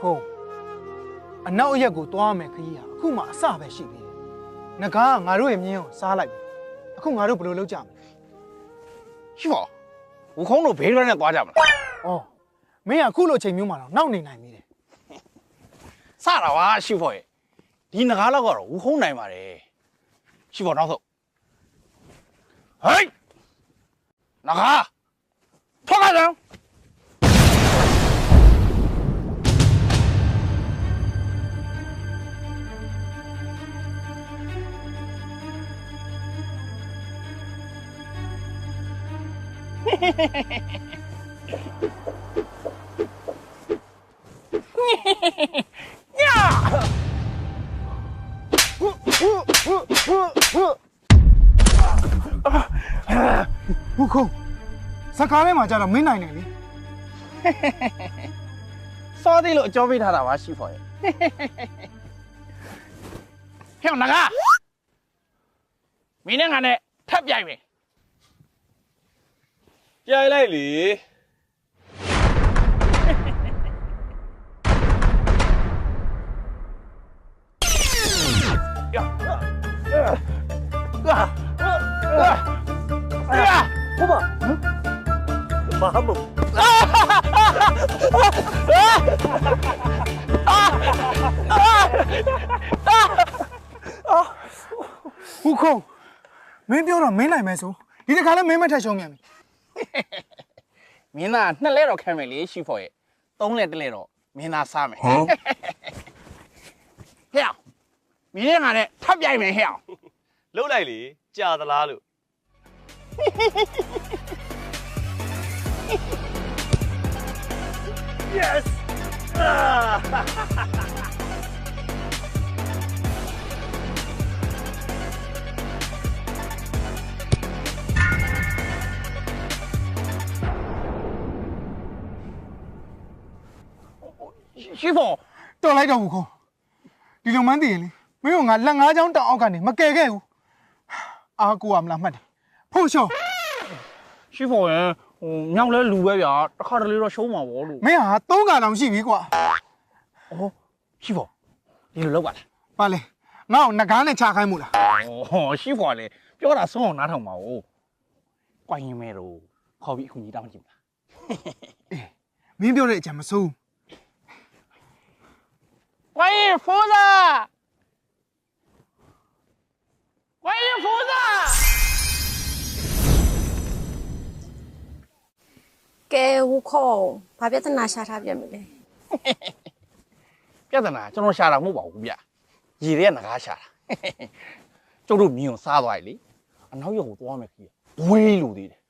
ခုံးအနောက်ရက်ကိုသွားမယ်ခကြီးဟာအခုမှအစပဲရှိသေးတယ်ငကားကငါတို့ရဲ့မြင်းကိုစားလိုက်ပြီအခုငါတို့ဘယ်လိုလုပ်ကြမလဲရှိပါဝခုံးတို့ဘေးရွက်နဲ့သွားကြမလားဩမင်းကအခုလိုအချိန်မျိုးမှာတော့နောက်နေနိုင်သေးတယ်စတာပါရှိဖို့ရဲ့ဒီငကားလောက်ကတော့ဝခုံးနိုင်ပါတယ်ရှိဖို့နောက်ဆုံးဟိုက်ငကားထွက်လာကြဟုတ်ခုံးစကားထဲမှာကြာတော့မင်းနိုင်တယ်လေစောသေးလို့အကြောပေးထားတာပါရှိဖို့ရဲ့ဟဲ့ငကားမင်းနဲ့ငါနဲ့ထပ်ပြိုင်မယ်ပြိုင်လိုက်လေဟုတ်ပါဘာမဟုတ်ဟုတ်ခုံးမင်းပြောတော့မင်းနိုင်မယ်ဆိုဒီတစ်ခါလည်းမင်းမထက်ရှုံးမြန်ပြီမင်းသား2လဲတော့ခံမယ်လေရှိဖို့ရဲ့3လဲ1လဲတော့မင်းသားစားမယ်ဟဲ့မင်းနဲ့ငါနဲ့ထပ်ပြိုင်မယ်ဟဲ့လှုပ်လိုက်လေကြာသလားလို့Yes! ရှိဖို့တော်လိုက်တော့ဘူးခုံးဒီလိုမှန်းသိရင်လေမင်းကငါလက်ငါးချောင်းတောင်အောက်ကနေမကယ်ခဲ့ဘူးအားကိုရမလားမှတ်တယ်ဖို့ရှော့ရှိဖို့ရင်မြောက်လဲလူပဲဗျာတစ်ခါတလေတော့ရှုံးမှာပေါ့လို့မင်းဟာ3ခါတောင်ရှိပြီကွာအော်ရှိဖို့ဒီလိုလောက်ပါလားပါလေငါ့ကိုငကားနဲ့ချခိုင်းမှုလားအော်ရှိဖို့လေပြောတာဆုံးအောင်နားထောင်ပါဦးကွာရင်မဲတော့ခေါ်ပြီးအခုညီတောင်းကြည့်မလားအေးမင်းပြောတဲ့အကြံမစိုးကွာရင်ဖိုးသားကွာရင်ဖိုးသားကဲဝခေါ်ဘာပြဿနာရှာထားပြန်မလဲပြဿနာကျွန်တော်ရှာတာမဟုတ်ပါဘူးဗျရေတွေကငကားရှာတာကျုပ်တို့မြင်အောင်စားသွားပြီလေအနောက်ရုပ်ကိုသွားမယ်ခကြီးဝေးလို့သေးတယ်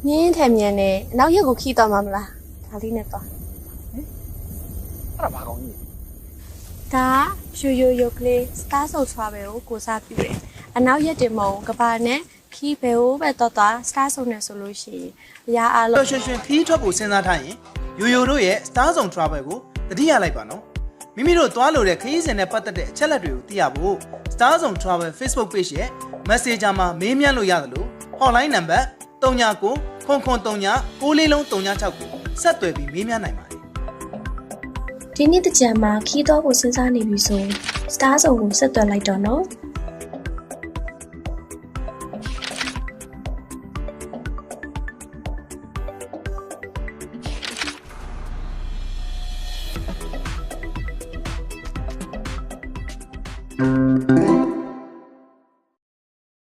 မြင်းထဲမြင်းနဲ့အနောက်ရက်ကိုခီးသွားမှာမလားဒါလေးနဲ့သွားအဲ့ဒါဘာကောင်းကြီးဒါရိုကလေးစတားဆုပ်ဆွားပဲကိုစားပြတယ်အနောက်ရက်တင်မုံကဘာနဲ့ခီးပဲပဲတော့စတားဆုပ်နေဆိုလို့ရှိရင်အရာအားလုံးရွှင်ခီးထွက်ဖို့စဉ်းစားထားရင်ရိုတို့ရဲ့ Star Zone Travel ကိုတတိယလိုက်ပါနော်မိမိတို့သွားလို့တဲ့ခရီးစဉ်နဲ့ပတ်သက်တဲ့အချက်လက်တွေကိုသိရဖို့ Star Zone Travel Facebook Page ရဲ့ Messenger မှာမေးမြန်းလို့ရတယ်လို့ Hotline Number 39 0039 9439 ကိုဆက်သွယ်ပြီးမေးမြန်းနိုင်ပါတယ်ဒီနေ့တကြံမှာခီးတော့ကိုစဉ်းစားနေပြီဆို Star Zone ကိုဆက်သွယ်လိုက်တော့နော်။